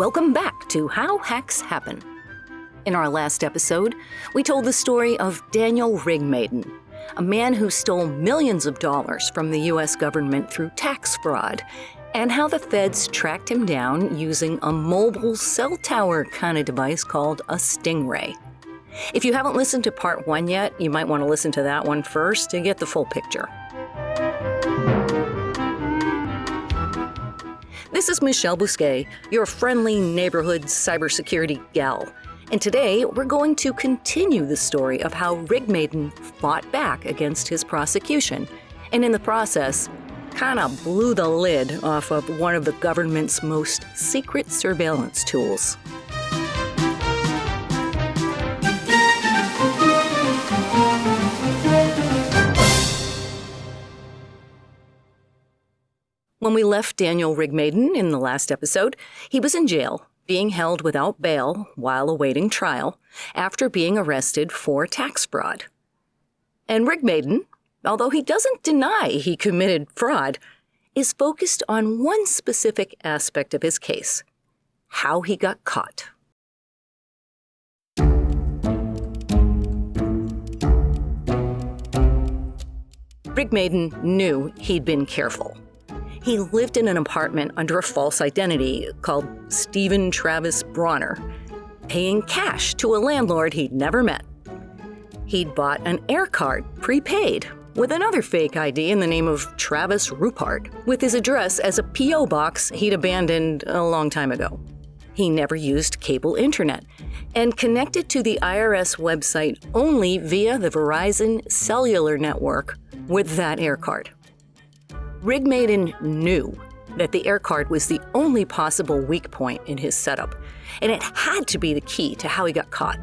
Welcome back to How Hacks Happen. In our last episode, we told the story of Daniel Rigmaiden, a man who stole millions of dollars from the U.S. government through tax fraud, and how the feds tracked him down using a mobile cell tower kind of device called a Stingray. If you haven't listened to part 1 yet, you might want to listen to that one first to get the full picture. This is Michelle Bousquet, your friendly neighborhood cybersecurity gal. And today, we're going to continue the story of how Rigmaiden fought back against his prosecution, and in the process, kind of blew the lid off of one of the government's most secret surveillance tools. When we left Daniel Rigmaiden in the last episode, he was in jail, being held without bail while awaiting trial after being arrested for tax fraud. And Rigmaiden, although he doesn't deny he committed fraud, is focused on one specific aspect of his case: how he got caught. Rigmaiden knew he'd been careful. He lived in an apartment under a false identity called Stephen Travis Bronner, paying cash to a landlord he'd never met. He'd bought an air card prepaid with another fake ID in the name of Travis Rupert, with his address as a P.O. box he'd abandoned a long time ago. He never used cable internet and connected to the IRS website only via the Verizon cellular network with that air card. Rigmaiden knew that the air card was the only possible weak point in his setup, and it had to be the key to how he got caught.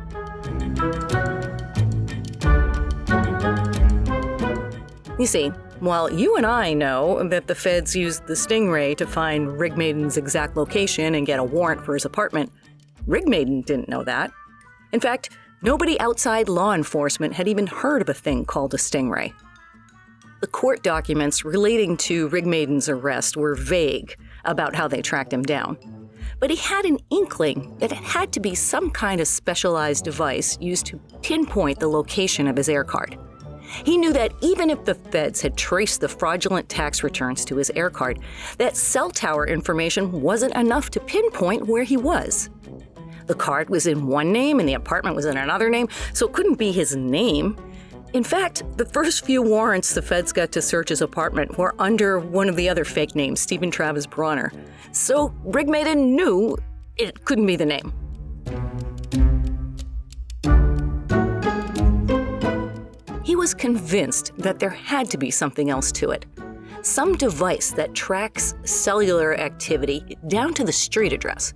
You see, while you and I know that the feds used the Stingray to find Rigmaiden's exact location and get a warrant for his apartment, Rigmaiden didn't know that. In fact, nobody outside law enforcement had even heard of a thing called a Stingray. The court documents relating to Rigmaiden's arrest were vague about how they tracked him down. But he had an inkling that it had to be some kind of specialized device used to pinpoint the location of his air card. He knew that even if the feds had traced the fraudulent tax returns to his air card, that cell tower information wasn't enough to pinpoint where he was. The card was in one name and the apartment was in another name, so it couldn't be his name. In fact, the first few warrants the feds got to search his apartment were under one of the other fake names, Stephen Travis Bronner. So Rigmaiden knew it couldn't be the name. He was convinced that there had to be something else to it. Some device that tracks cellular activity down to the street address.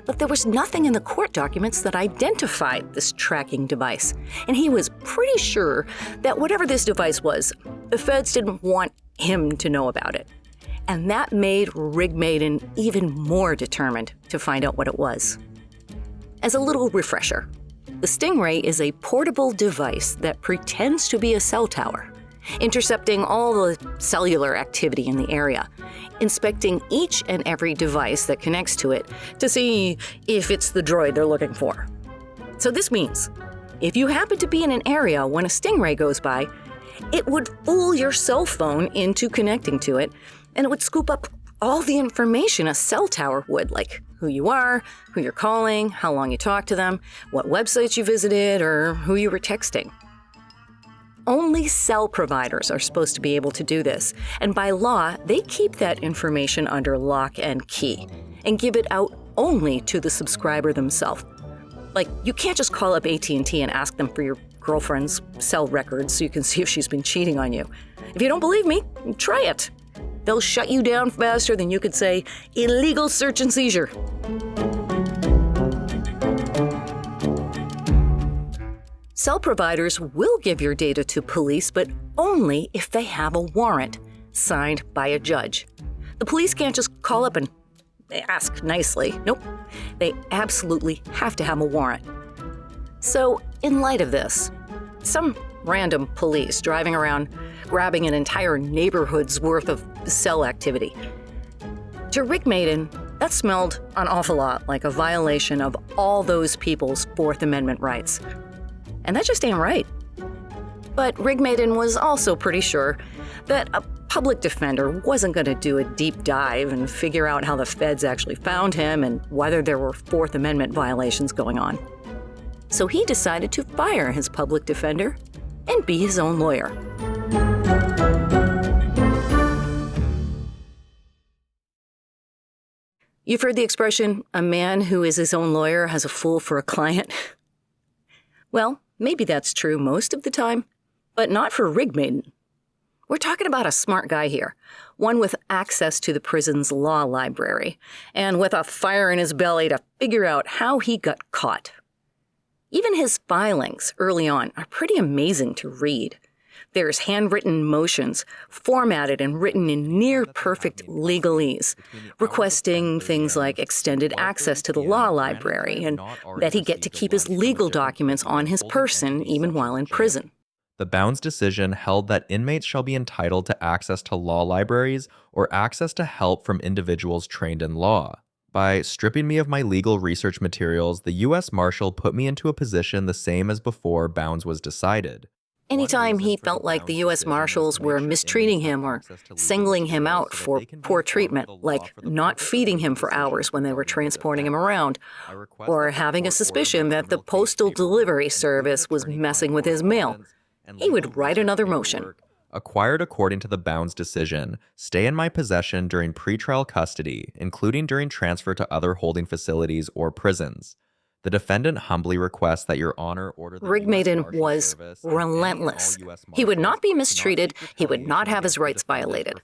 But there was nothing in the court documents that identified this tracking device, and he was pretty sure that whatever this device was, the feds didn't want him to know about it. And that made Rigmaiden even more determined to find out what it was. As a little refresher, the Stingray is a portable device that pretends to be a cell tower, intercepting all the cellular activity in the area, inspecting each and every device that connects to it to see if it's the droid they're looking for. So this means, if you happen to be in an area when a Stingray goes by, it would fool your cell phone into connecting to it, and it would scoop up all the information a cell tower would, like who you are, who you're calling, how long you talked to them, what websites you visited, or who you were texting. Only cell providers are supposed to be able to do this, and by law, they keep that information under lock and key and give it out only to the subscriber themselves. Like, you can't just call up AT&T and ask them for your girlfriend's cell records so you can see if she's been cheating on you. If you don't believe me, try it. They'll shut you down faster than you could say, illegal search and seizure. Cell providers will give your data to police, but only if they have a warrant signed by a judge. The police can't just call up and ask nicely. Nope, they absolutely have to have a warrant. So, in light of this, some random police driving around grabbing an entire neighborhood's worth of cell activity. To Rigmaiden, That smelled an awful lot like a violation of all those people's Fourth Amendment rights. And that just ain't right. But Rigmaiden was also pretty sure that a public defender wasn't going to do a deep dive and figure out how the feds actually found him and whether there were Fourth Amendment violations going on. So he decided to fire his public defender and be his own lawyer. You've heard the expression, a man who is his own lawyer has a fool for a client. Well, maybe that's true most of the time, but not for Rigmaiden. We're talking about a smart guy here, one with access to the prison's law library, and with a fire in his belly to figure out how he got caught. Even his filings early on are pretty amazing to read. There's handwritten motions, formatted and written in near-perfect legalese, requesting things like extended access to the law library and that he get to keep his legal documents on his person even while in prison. The Bounds decision held that inmates shall be entitled to access to law libraries or access to help from individuals trained in law. By stripping me of my legal research materials, the U.S. Marshal put me into a position the same as before Bounds was decided. Anytime he felt like the U.S. Marshals were mistreating him or singling him out for poor treatment, like not feeding him for hours when they were transporting him around, or having a suspicion that the Postal Delivery Service was messing with his mail, he would write another motion. Acquired according to the Bounds decision, stay in my possession during pretrial custody, including during transfer to other holding facilities or prisons. The defendant humbly requests that Your Honor order the Rigmaiden was relentless. He would not be mistreated. He would not have his rights violated.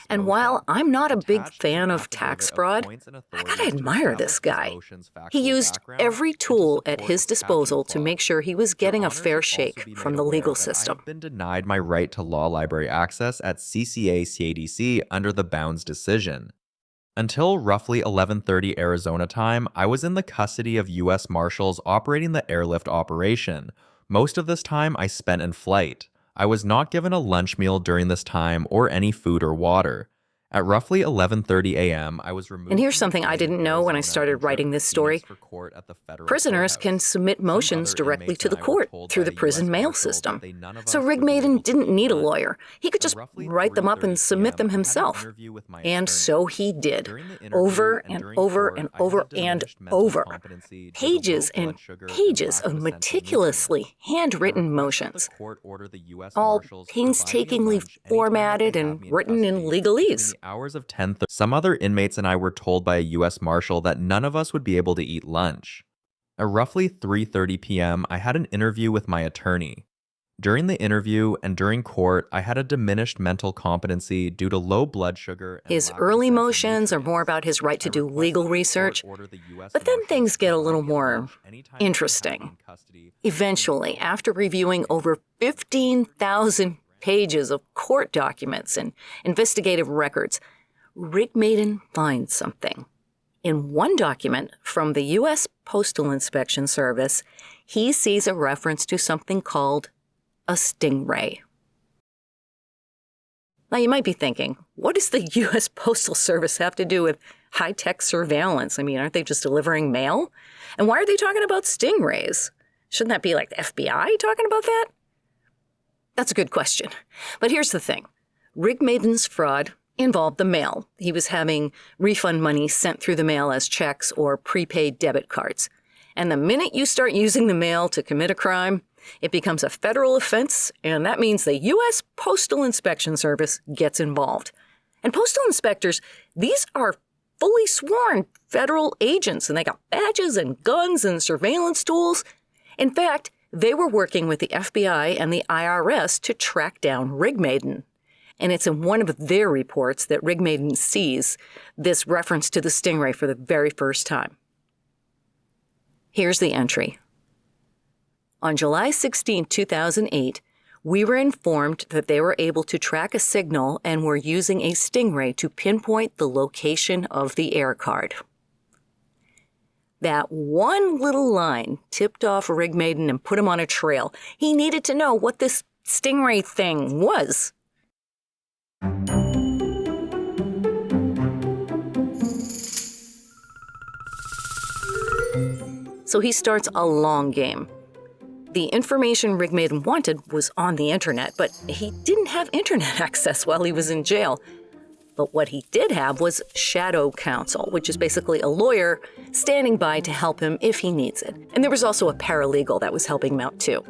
And while I'm not a big fan of tax fraud, I gotta admire this guy. He used every tool at his disposal to make sure he was getting a fair shake from the legal system. I've been denied my right to law library access at CCA-CADC under the Bounds decision. Until roughly 11:30 Arizona time, I was in the custody of U.S. Marshals operating the airlift operation. Most of this time I spent in flight. I was not given a lunch meal during this time or any food or water. At roughly 11:30 a.m., I was removed. And here's something I didn't know when I started writing this story. Prisoners can submit motions directly to the court through the prison mail system. So Rigmaiden didn't need a lawyer. He could just write them up and submit them himself. And so he did, over and over and over and over. Pages and pages of meticulously handwritten motions, all painstakingly formatted and written in legalese. Hours of 10:30, some other inmates and I were told by a U.S. Marshal that none of us would be able to eat lunch. At roughly 3:30 p.m., I had an interview with my attorney. During the interview and during court, I had a diminished mental competency due to low blood sugar. His early motions are more about his right to do legal research, but then things get a little more interesting. Eventually, after reviewing over 15,000 pages of court documents and investigative records, Rigmaiden finds something. In one document from the U.S. Postal Inspection Service, he sees a reference to something called a Stingray. Now you might be thinking, what does the U.S. Postal Service have to do with high-tech surveillance? I mean, aren't they just delivering mail? And why are they talking about Stingrays? Shouldn't that be like the FBI talking about that? That's a good question. But here's the thing. Rigmaiden's fraud involved the mail. He was having refund money sent through the mail as checks or prepaid debit cards. And the minute you start using the mail to commit a crime, it becomes a federal offense, and that means the U.S. Postal Inspection Service gets involved. And postal inspectors, these are fully sworn federal agents, and they got badges and guns and surveillance tools. In fact, they were working with the FBI and the IRS to track down Rigmaiden. And it's in one of their reports that Rigmaiden sees this reference to the Stingray for the very first time. Here's the entry. On July 16, 2008, we were informed that they were able to track a signal and were using a Stingray to pinpoint the location of the air card. That one little line tipped off Rigmaiden and put him on a trail. He needed to know what this Stingray thing was. so he starts a long game. The information Rigmaiden wanted was on the internet, but he didn't have internet access while he was in jail. But what he did have was shadow counsel, which is basically a lawyer standing by to help him if he needs it. And there was also a paralegal that was helping him out too.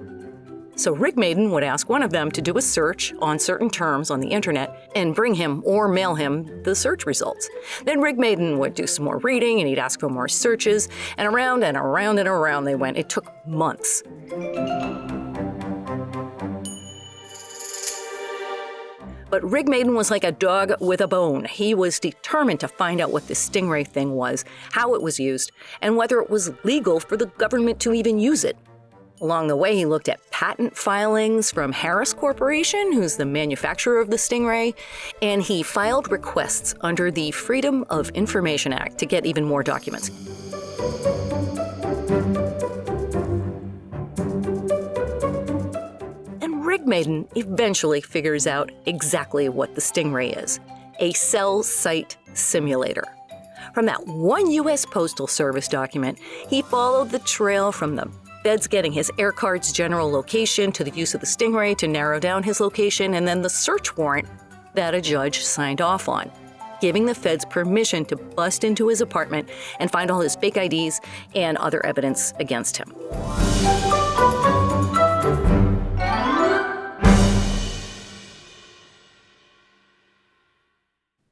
So Rigmaiden would ask one of them to do a search on certain terms on the internet and bring him or mail him the search results. Then Rigmaiden would do some more reading and he'd ask for more searches, and around and around and around they went. It took months. But Rigmaiden was like a dog with a bone. He was determined to find out what this Stingray thing was, how it was used, and whether it was legal for the government to even use it. Along the way, he looked at patent filings from Harris Corporation, who's the manufacturer of the Stingray, and he filed requests under the Freedom of Information Act to get even more documents. Rigmaiden eventually figures out exactly what the Stingray is, a cell site simulator. From that one U.S. Postal Service document, he followed the trail from the feds getting his air card's general location to the use of the Stingray to narrow down his location, and then the search warrant that a judge signed off on, giving the feds permission to bust into his apartment and find all his fake IDs and other evidence against him.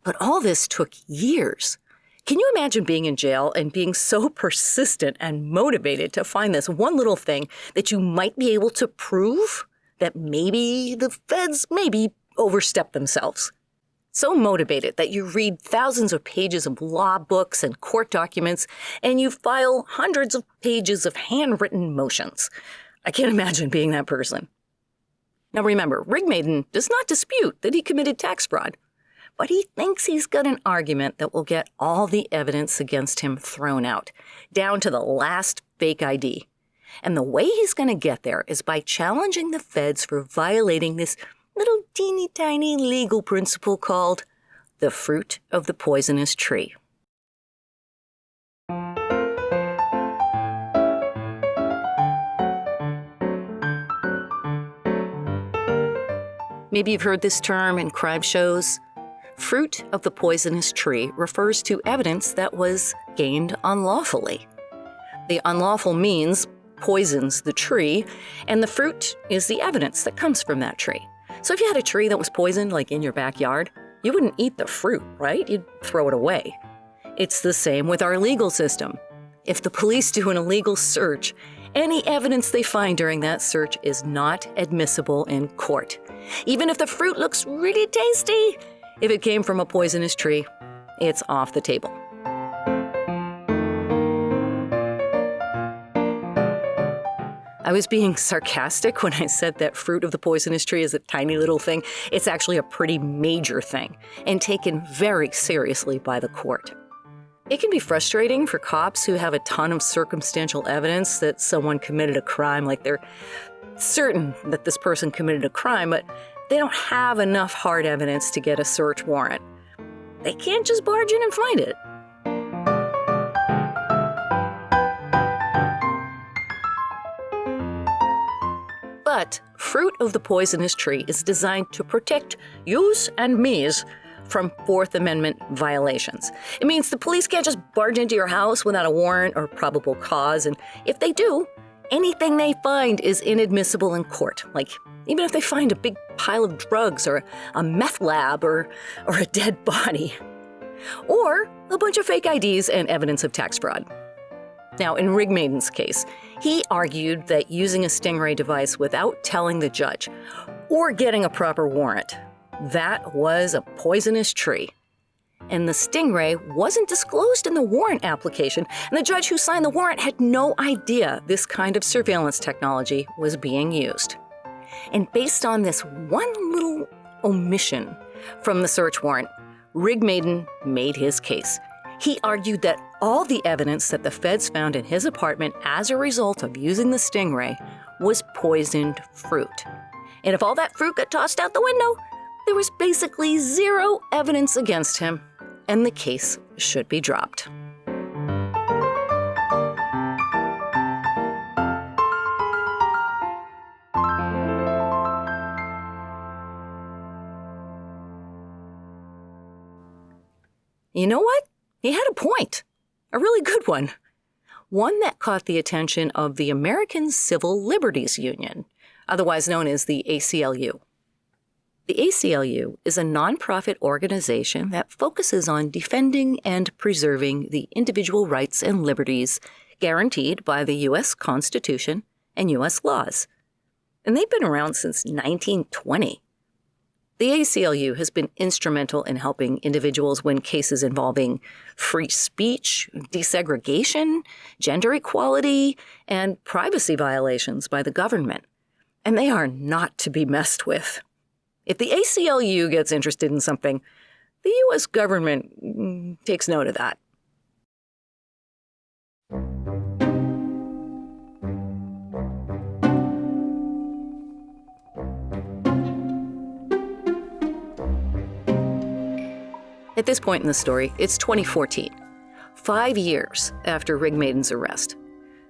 But all this took years. Can you imagine being in jail and being so persistent and motivated to find this one little thing that you might be able to prove that maybe the feds overstepped themselves? So motivated that you read thousands of pages of law books and court documents, and you file hundreds of pages of handwritten motions. I can't imagine being that person. Now remember, Rigmaiden does not dispute that he committed tax fraud, but he thinks he's got an argument that will get all the evidence against him thrown out, down to the last fake ID. And the way he's going to get there is by challenging the feds for violating this little teeny tiny legal principle called the fruit of the poisonous tree. Maybe you've heard this term in crime shows. Fruit of the poisonous tree refers to evidence that was gained unlawfully. The unlawful means poisons the tree, and the fruit is the evidence that comes from that tree. So if you had a tree that was poisoned, like in your backyard, you wouldn't eat the fruit, right? You'd throw it away. It's the same with our legal system. If the police do an illegal search, any evidence they find during that search is not admissible in court. Even if the fruit looks really tasty, if it came from a poisonous tree, it's off the table. I was being sarcastic when I said that fruit of the poisonous tree is a tiny little thing. It's actually a pretty major thing and taken very seriously by the court. It can be frustrating for cops who have a ton of circumstantial evidence that someone committed a crime, like they're certain that this person committed a crime, but they don't have enough hard evidence to get a search warrant. They can't just barge in and find it. But fruit of the poisonous tree is designed to protect yous and me's from Fourth Amendment violations. It means the police can't just barge into your house without a warrant or probable cause, and if they do, anything they find is inadmissible in court. Like, even if they find a big pile of drugs or a meth lab or a dead body. Or a bunch of fake IDs and evidence of tax fraud. Now, in Rigmaiden's case, he argued that using a Stingray device without telling the judge or getting a proper warrant, that was a poisonous tree. And the Stingray wasn't disclosed in the warrant application, and the judge who signed the warrant had no idea this kind of surveillance technology was being used. And based on this one little omission from the search warrant, Rigmaiden made his case. He argued that all the evidence that the feds found in his apartment as a result of using the Stingray was poisoned fruit. And if all that fruit got tossed out the window, there was basically zero evidence against him, and the case should be dropped. You know what? He had a point. A really good one. One that caught the attention of the American Civil Liberties Union, otherwise known as the ACLU. The ACLU is a nonprofit organization that focuses on defending and preserving the individual rights and liberties guaranteed by the U.S. Constitution and U.S. laws. And they've been around since 1920. The ACLU has been instrumental in helping individuals win cases involving free speech, desegregation, gender equality, and privacy violations by the government. And they are not to be messed with. If the ACLU gets interested in something, the U.S. government takes note of that. At this point in the story, it's 2014, 5 years after Rigmaiden's arrest.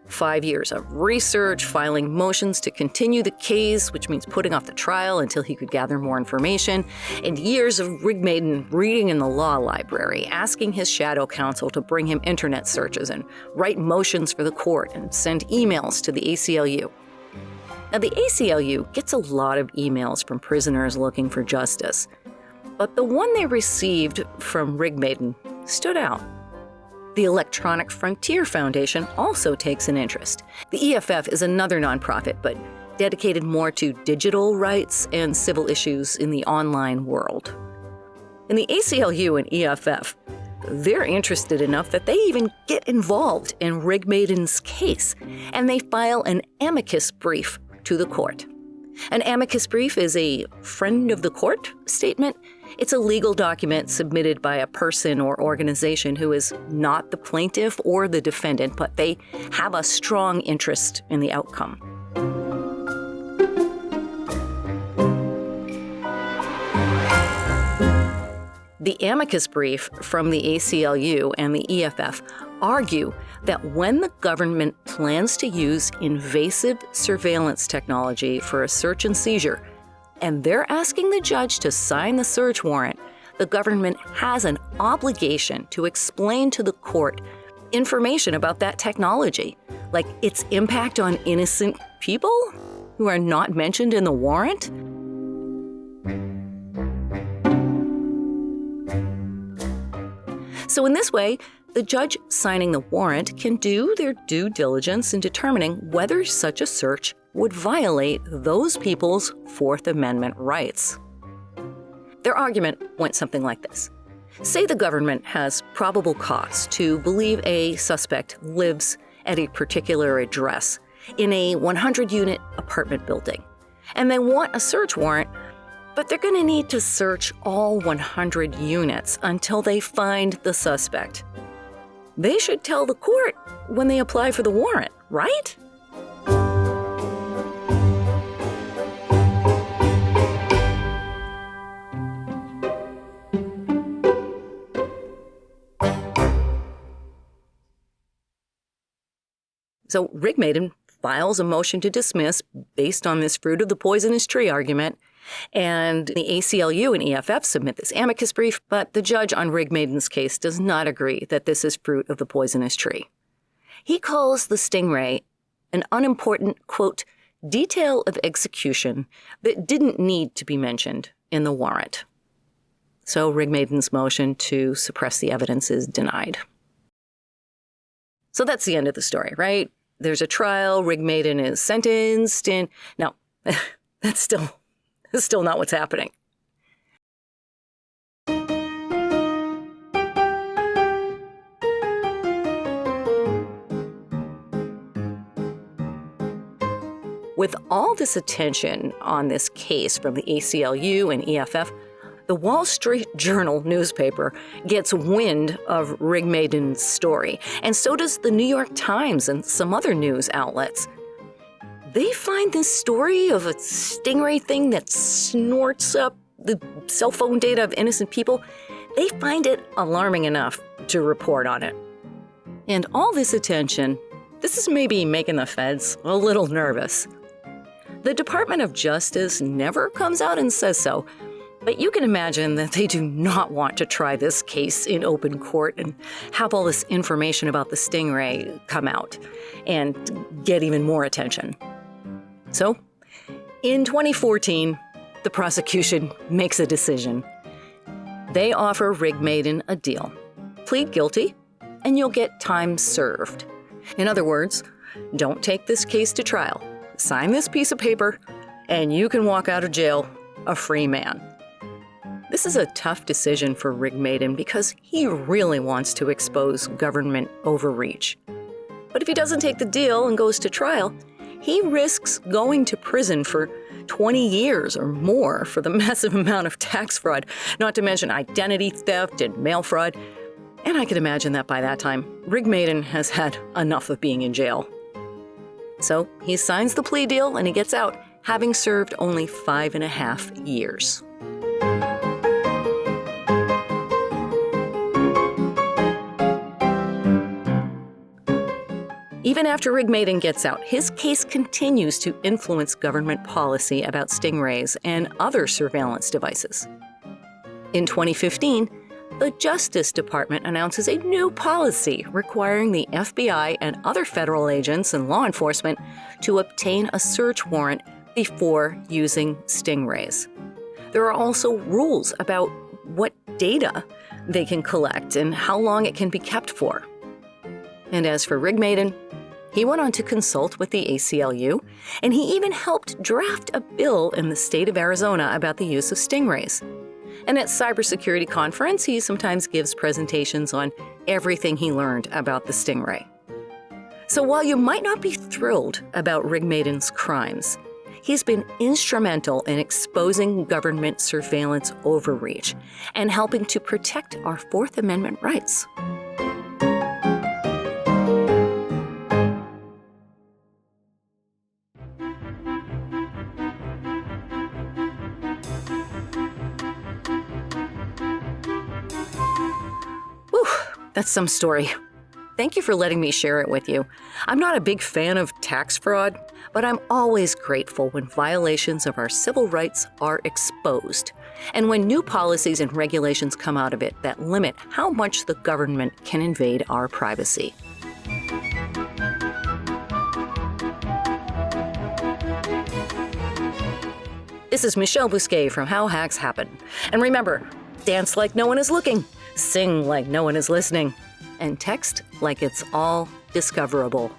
5 years of research, filing motions to continue the case, which means putting off the trial until he could gather more information, and years of Rigmaiden reading in the law library, asking his shadow counsel to bring him internet searches and write motions for the court and send emails to the ACLU. Now, the ACLU gets a lot of emails from prisoners looking for justice, but the one they received from Rigmaiden stood out. The Electronic Frontier Foundation also takes an interest. The EFF is another nonprofit, but dedicated more to digital rights and civil issues in the online world. And the ACLU and EFF, they're interested enough that they even get involved in Rigmaiden's case, and they file an amicus brief to the court. An amicus brief is a friend of the court statement. It's a legal document submitted by a person or organization who is not the plaintiff or the defendant, but they have a strong interest in the outcome. The amicus brief from the ACLU and the EFF argue that when the government plans to use invasive surveillance technology for a search and seizure, and they're asking the judge to sign the search warrant, the government has an obligation to explain to the court information about that technology, like its impact on innocent people who are not mentioned in the warrant. So in this way, the judge signing the warrant can do their due diligence in determining whether such a search would violate those people's Fourth Amendment rights. Their argument went something like this. Say the government has probable cause to believe a suspect lives at a particular address in a 100-unit apartment building, and they want a search warrant, but they're going to need to search all 100 units until they find the suspect. They should tell the court when they apply for the warrant, right? So Rigmaiden files a motion to dismiss based on this fruit of the poisonous tree argument, and the ACLU and EFF submit this amicus brief, but the judge on Rigmaiden's case does not agree that this is fruit of the poisonous tree. He calls the Stingray an unimportant, quote, detail of execution that didn't need to be mentioned in the warrant. So Rigmaiden's motion to suppress the evidence is denied. So that's the end of the story, right? There's a trial, Rigmaiden is sentenced, and no, that's still not what's happening. With all this attention on this case from the ACLU and EFF, the Wall Street Journal newspaper gets wind of Rigmaiden's story, and so does the New York Times and some other news outlets. They find this story of a Stingray thing that snorts up the cell phone data of innocent people. They find it alarming enough to report on it. And all this attention, this is maybe making the feds a little nervous. The Department of Justice never comes out and says so, But you can imagine that they do not want to try this case in open court and have all this information about the Stingray come out and get even more attention. So, in 2014, the prosecution makes a decision. They offer Rigmaiden a deal. Plead guilty, and you'll get time served. In other words, don't take this case to trial. Sign this piece of paper, and you can walk out of jail a free man. This is a tough decision for Rigmaiden because he really wants to expose government overreach. But if he doesn't take the deal and goes to trial, he risks going to prison for 20 years or more for the massive amount of tax fraud, not to mention identity theft and mail fraud. And I can imagine that by that time, Rigmaiden has had enough of being in jail. So he signs the plea deal and he gets out, having served only 5.5 years. Even after Rigmaiden gets out, his case continues to influence government policy about Stingrays and other surveillance devices. In 2015, the Justice Department announces a new policy requiring the FBI and other federal agents and law enforcement to obtain a search warrant before using Stingrays. There are also rules about what data they can collect and how long it can be kept for. And as for Rigmaiden, he went on to consult with the ACLU, and he even helped draft a bill in the state of Arizona about the use of Stingrays. And at cybersecurity conference, he sometimes gives presentations on everything he learned about the Stingray. So while you might not be thrilled about Rigmaiden's crimes, he's been instrumental in exposing government surveillance overreach and helping to protect our Fourth Amendment rights. That's some story. Thank you for letting me share it with you. I'm not a big fan of tax fraud, but I'm always grateful when violations of our civil rights are exposed, and when new policies and regulations come out of it that limit how much the government can invade our privacy. This is Michelle Bousquet from How Hacks Happen. And remember, dance like no one is looking. Sing like no one is listening, and text like it's all discoverable.